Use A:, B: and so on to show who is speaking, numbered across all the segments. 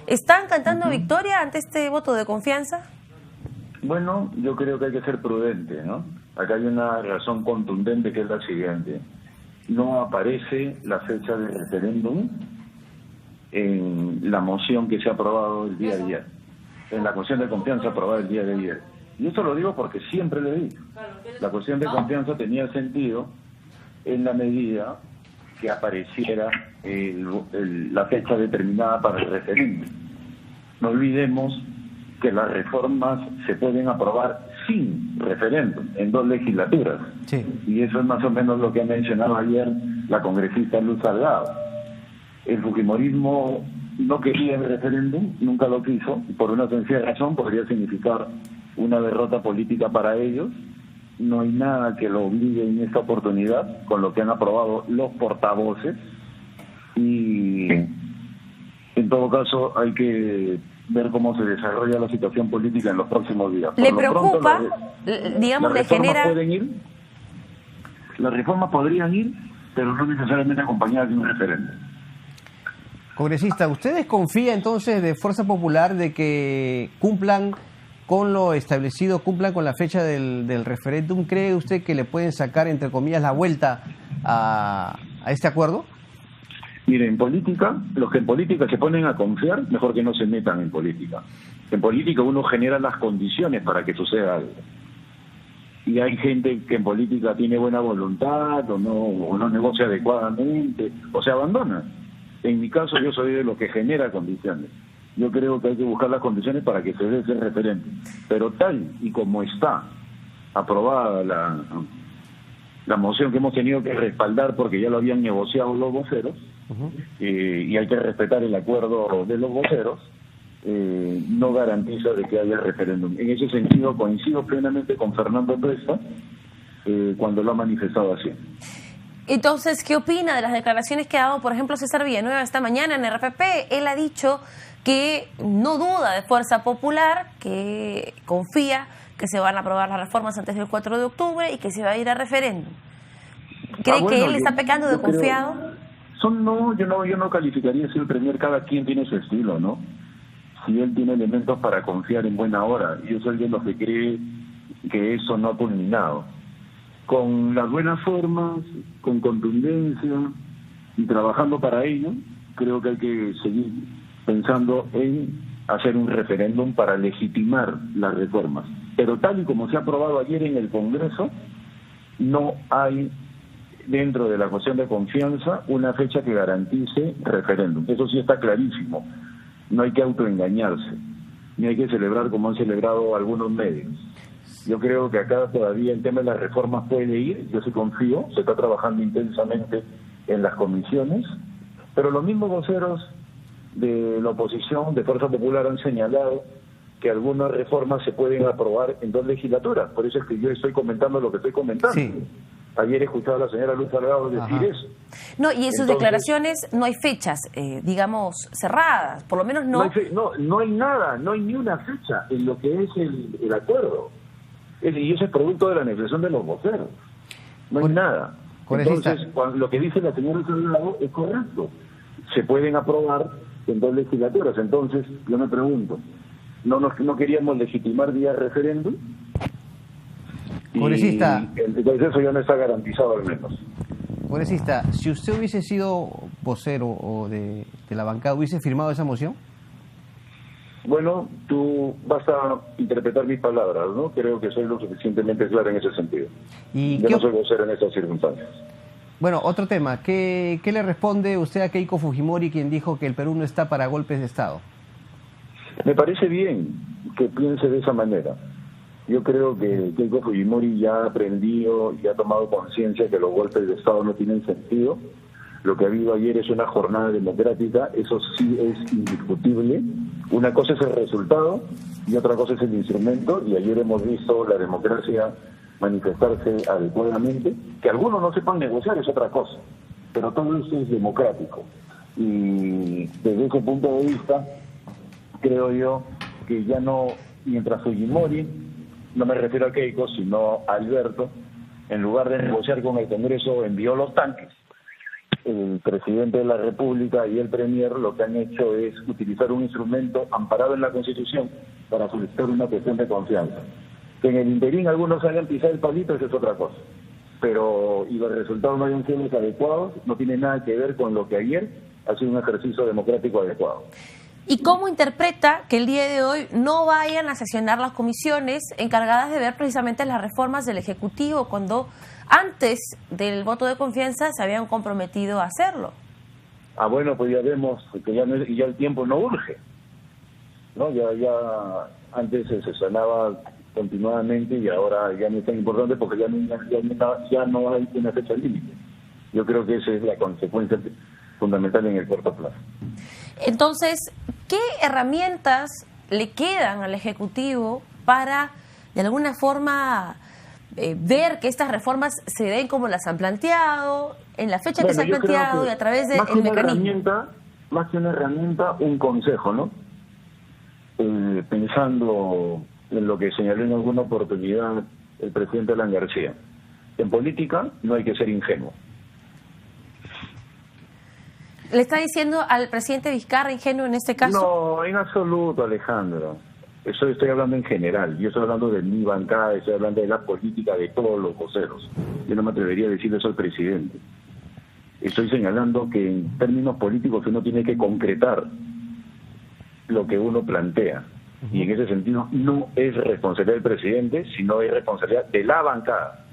A: ¿Están cantando victoria ante este voto de confianza?
B: Bueno, yo creo que hay que ser prudente, ¿no? Acá hay una razón contundente que es la siguiente. No aparece la fecha del referéndum en la moción que se ha aprobado el día de ayer, en la cuestión de confianza aprobada el día de ayer. Y esto lo digo porque siempre lo he dicho. La cuestión de confianza tenía sentido en la medida que apareciera la fecha determinada para el referéndum. No olvidemos que las reformas se pueden aprobar sin referéndum, en 2 legislaturas.
C: Sí.
B: Y eso es más o menos lo que ha mencionado ayer la congresista Luz Salgado. El fujimorismo no quería el referéndum, nunca lo quiso, y por una sencilla razón podría significar una derrota política para ellos. No hay nada que lo obligue en esta oportunidad, con lo que han aprobado los portavoces, y en todo caso hay que ver cómo se desarrolla la situación política en los próximos días.
A: ¿Le preocupa, digamos, le genera...?
B: Las reformas podrían ir, pero no necesariamente acompañadas de un referéndum.
C: Congresista, ¿usted desconfía entonces de Fuerza Popular de que cumplan con lo establecido, cumplan con la fecha del referéndum? ¿Cree usted que le pueden sacar, entre comillas, la vuelta a este acuerdo?
B: Mire, en política, los que en política se ponen a confiar, mejor que no se metan en política. En política uno genera las condiciones para que suceda algo. Y hay gente que en política tiene buena voluntad o no negocia adecuadamente o se abandona. En mi caso yo soy de los que genera condiciones. Yo creo que hay que buscar las condiciones para que se dé ese referéndum. Pero tal y como está aprobada la moción que hemos tenido que respaldar porque ya lo habían negociado los voceros, y hay que respetar el acuerdo de los voceros, no garantiza de que haya referéndum. En ese sentido coincido plenamente con Fernando Presta cuando lo ha manifestado así.
A: Entonces, ¿qué opina de las declaraciones que ha dado, por ejemplo, César Villanueva esta mañana en RPP? Él ha dicho que no duda de Fuerza Popular, que confía que se van a aprobar las reformas antes del 4 de octubre y que se va a ir a referéndum. ¿Cree que él está pecando de confiado?
B: Yo no calificaría si el premier, cada quien tiene su estilo, ¿no? Si él tiene elementos para confiar en buena hora, yo soy de los que cree que eso no ha culminado. Con las buenas formas, con contundencia y trabajando para ello, creo que hay que seguir pensando en hacer un referéndum para legitimar las reformas. Pero tal y como se ha aprobado ayer en el Congreso, no hay dentro de la cuestión de confianza una fecha que garantice referéndum. Eso sí está clarísimo. No hay que autoengañarse, ni hay que celebrar como han celebrado algunos medios. Yo creo que acá todavía el tema de las reformas puede ir, yo sí confío, se está trabajando intensamente en las comisiones, pero los mismos voceros de la oposición, de Fuerza Popular, han señalado que algunas reformas se pueden aprobar en 2 legislaturas, por eso es que yo estoy comentando lo que estoy comentando.
C: Sí.
B: Ayer he escuchado a la señora Luz Salgado decir eso.
A: No, y en sus declaraciones no hay fechas, digamos, cerradas, por lo menos no...
B: No hay nada, no hay ni una fecha en lo que es el acuerdo. Y eso es producto de la negociación de los voceros. No hay nada. Entonces, lo que dice la señora Salgado es correcto. Se pueden aprobar en 2 legislaturas. Entonces, yo me pregunto, ¿no queríamos legitimar vía referéndum?
C: Congresista,
B: entonces eso ya no está garantizado al menos.
C: Congresista, si usted hubiese sido vocero o de la bancada, ¿hubiese firmado esa moción?
B: Bueno, tú vas a interpretar mis palabras, ¿no? Creo que soy lo suficientemente claro en ese sentido. Yo no soy vocero en estas circunstancias.
C: Bueno, otro tema. ¿Qué le responde usted a Keiko Fujimori, quien dijo que el Perú no está para golpes de Estado?
B: Me parece bien que piense de esa manera. Yo creo que Keiko Fujimori ya ha aprendido y ha tomado conciencia que los golpes de Estado no tienen sentido. Lo que ha habido ayer es una jornada democrática, eso sí es indiscutible. Una cosa es el resultado y otra cosa es el instrumento, y ayer hemos visto la democracia manifestarse adecuadamente. Que algunos no sepan negociar es otra cosa, pero todo eso es democrático. Y desde ese punto de vista, creo yo que ya no, mientras Fujimori, no me refiero a Keiko, sino a Alberto, en lugar de negociar con el Congreso, envió los tanques el presidente de la República y el Premier lo que han hecho es utilizar un instrumento amparado en la Constitución para solicitar una cuestión de confianza. Que en el interín algunos hayan pisado el palito, eso es otra cosa. Pero, y los resultados no hayan sido los adecuados, no tiene nada que ver con lo que ayer ha sido un ejercicio democrático adecuado.
A: ¿Y cómo interpreta que el día de hoy no vayan a sesionar las comisiones encargadas de ver precisamente las reformas del Ejecutivo, cuando antes del voto de confianza se habían comprometido a hacerlo?
B: Ah, bueno, pues ya vemos que ya el tiempo no urge, ¿no? Ya antes se sesionaba continuadamente y ahora ya no es tan importante porque ya no hay una fecha límite. Yo creo que esa es la consecuencia fundamental en el corto plazo.
A: Entonces, ¿qué herramientas le quedan al Ejecutivo para, de alguna forma, ver que estas reformas se den como las han planteado, en la fecha que se han planteado y a través del mecanismo?
B: Más que una herramienta, un consejo, ¿no? Pensando en lo que señaló en alguna oportunidad el presidente Alan García. En política no hay que ser ingenuo.
A: ¿Le está diciendo al presidente Vizcarra ingenuo en este caso?
B: No, en absoluto, Alejandro. Eso estoy hablando en general. Yo estoy hablando de mi bancada, estoy hablando de la política de todos los voceros. Yo no me atrevería a decir eso al presidente. Estoy señalando que en términos políticos uno tiene que concretar lo que uno plantea. Y en ese sentido no es responsabilidad del presidente, sino es responsabilidad de la bancada,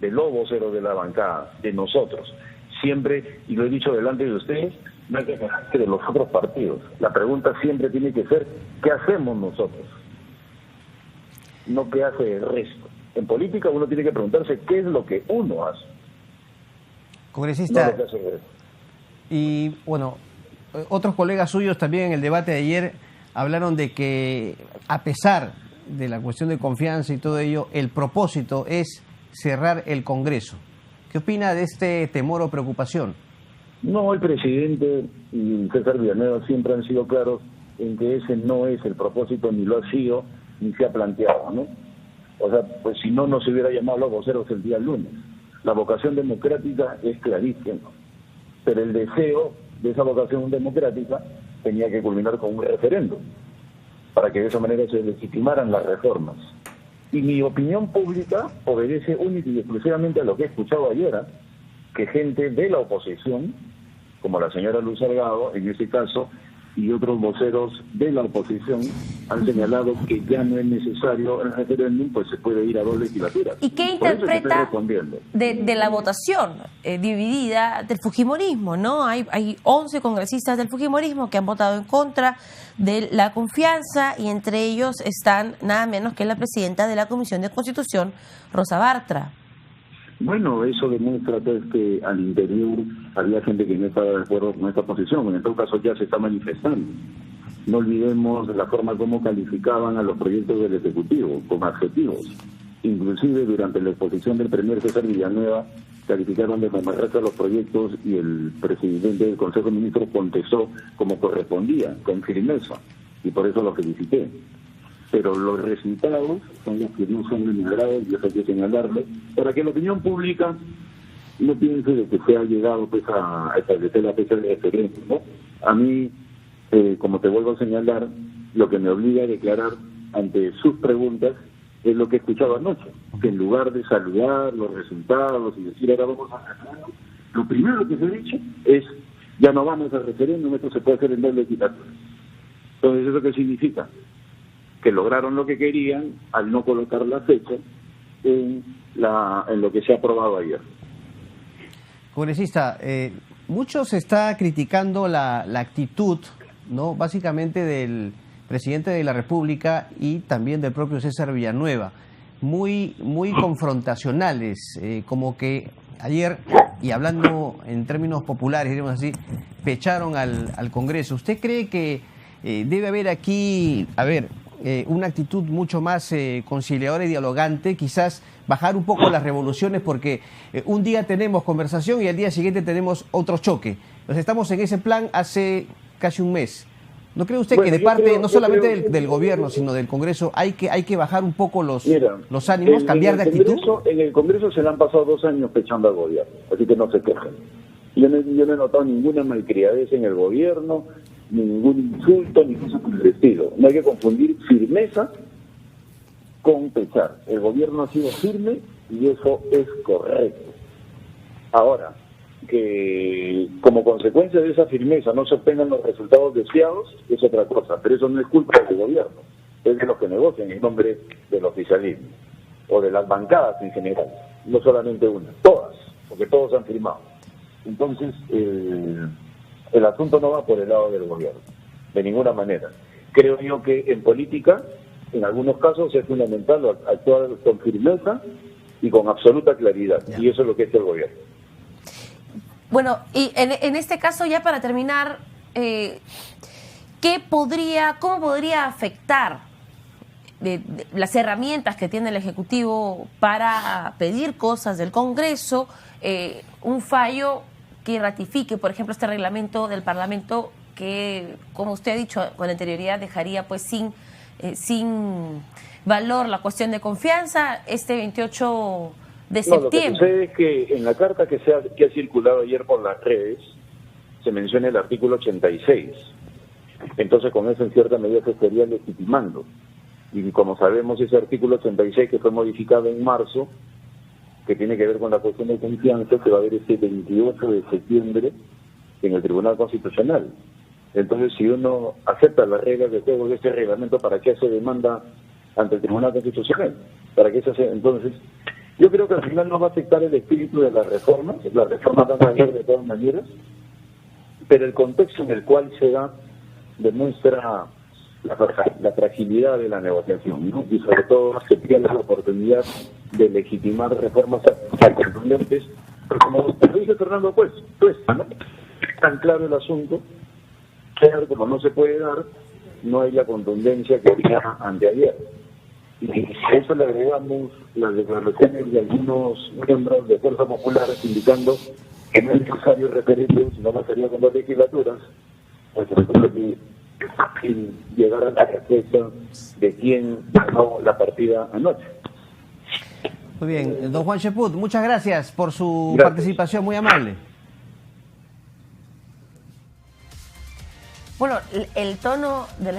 B: de los voceros de la bancada, de nosotros. Siempre, y lo he dicho delante de ustedes, no hay que dejar que de los otros partidos. La pregunta siempre tiene que ser, ¿qué hacemos nosotros? No qué hace el resto. En política uno tiene que preguntarse qué es lo que uno hace.
C: Congresista,
B: no lo que hace el resto.
C: Y bueno, otros colegas suyos también en el debate de ayer hablaron de que, a pesar de la cuestión de confianza y todo ello, el propósito es cerrar el Congreso. ¿Qué opina de este temor o preocupación?
B: No, el presidente y César Villanueva siempre han sido claros en que ese no es el propósito, ni lo ha sido, ni se ha planteado, ¿no? O sea, pues si no se hubiera llamado a los voceros el día lunes. La vocación democrática es clarísima, pero el deseo de esa vocación democrática tenía que culminar con un referéndum, para que de esa manera se legitimaran las reformas. Y mi opinión pública obedece única y exclusivamente a lo que he escuchado ayer, que gente de la oposición, como la señora Luz Salgado, en ese caso, y otros voceros de la oposición han señalado que ya no es necesario el referéndum, pues se puede ir a dos legislaturas.
A: ¿Y qué interpreta de la votación dividida del fujimorismo, ¿no? Hay 11 congresistas del fujimorismo que han votado en contra de la confianza y entre ellos están nada menos que la presidenta de la Comisión de Constitución, Rosa Bartra.
B: Bueno, eso demuestra pues, que al interior había gente que no estaba de acuerdo con esta posición, en todo caso ya se está manifestando. No olvidemos la forma como calificaban a los proyectos del Ejecutivo, con adjetivos. Inclusive durante la exposición del Premier César Villanueva, calificaron de mamarracha los proyectos y el presidente del Consejo de Ministros contestó como correspondía, con firmeza, y por eso lo felicité. Pero los resultados son los que no son de mi agrado, y eso hay que señalarle, para que la opinión pública no piense de que se ha llegado pues, a establecer la fecha de referencia, ¿no? A mí, como te vuelvo a señalar, lo que me obliga a declarar ante sus preguntas es lo que he escuchado anoche, que en lugar de saludar los resultados y decir ahora vamos a referéndum, lo primero que se ha dicho es ya no vamos a referéndum, esto se puede hacer en dos legislaturas. Entonces, ¿eso qué significa? Que lograron lo que querían al no colocar la fecha en lo que se ha aprobado ayer.
C: Congresista, mucho se está criticando la actitud, ¿no? Básicamente del presidente de la República y también del propio César Villanueva, muy confrontacionales, como que ayer, y hablando en términos populares, diríamos así, pecharon al Congreso. ¿Usted cree que debe haber aquí, una actitud mucho más conciliadora y dialogante, quizás bajar un poco las revoluciones, porque un día tenemos conversación y al día siguiente tenemos otro choque? Entonces estamos en ese plan hace casi un mes. ¿No cree usted que de parte, no solamente del gobierno, sino del Congreso, hay que bajar un poco los ánimos, cambiar de actitud?
B: En el Congreso se le han pasado 2 años pechando al gobierno, así que no se quejen. Yo no he notado ninguna malcriadez en el gobierno, ningún insulto, ni cosa por el estilo. No hay que confundir firmeza con pesar. El gobierno ha sido firme y eso es correcto. Ahora, que como consecuencia de esa firmeza no se obtengan los resultados deseados, es otra cosa, pero eso no es culpa del gobierno, es de los que negocian en nombre del oficialismo, o de las bancadas en general, no solamente una, todas, porque todos han firmado. Entonces, el asunto no va por el lado del gobierno, de ninguna manera. Creo yo que en política, en algunos casos, es fundamental actuar con firmeza y con absoluta claridad, y eso es lo que es el gobierno.
A: Bueno, y en este caso, ya para terminar, ¿cómo podría afectar las herramientas que tiene el Ejecutivo para pedir cosas del Congreso, un fallo que ratifique, por ejemplo, este reglamento del Parlamento que, como usted ha dicho con anterioridad, dejaría pues sin valor la cuestión de confianza este 28 de septiembre?
B: Lo que sucede es que en la carta que ha circulado ayer por las redes se menciona el artículo 86. Entonces, con eso en cierta medida se estaría legitimando. Y como sabemos, ese artículo 86 que fue modificado en marzo, que tiene que ver con la cuestión de confianza, se va a ver este 28 de septiembre en el Tribunal Constitucional. Entonces, si uno acepta las reglas de juego de este reglamento, ¿para qué se demanda ante el Tribunal Constitucional? ¿Para qué se hace? Entonces, yo creo que al final no va a afectar el espíritu de las reformas van a ir de todas maneras, pero el contexto en el cual se da demuestra la fragilidad de la negociación, ¿no? Y sobre todo se pierde la oportunidad de legitimar reformas contundentes, pero como dice Fernando, pues, ¿no? Es tan claro el asunto, claro, como no se puede dar, no hay la contundencia que había anteayer. Y a eso le agregamos las declaraciones de algunos miembros de Fuerza Popular indicando que no es necesario referéndum, sino bastaría con 2 legislaturas, pues recuerdo que llegar a la respuesta de quién ganó la partida anoche.
C: Muy bien, don Juan Cheput, muchas gracias por su participación, muy amable.
A: Bueno, el tono de la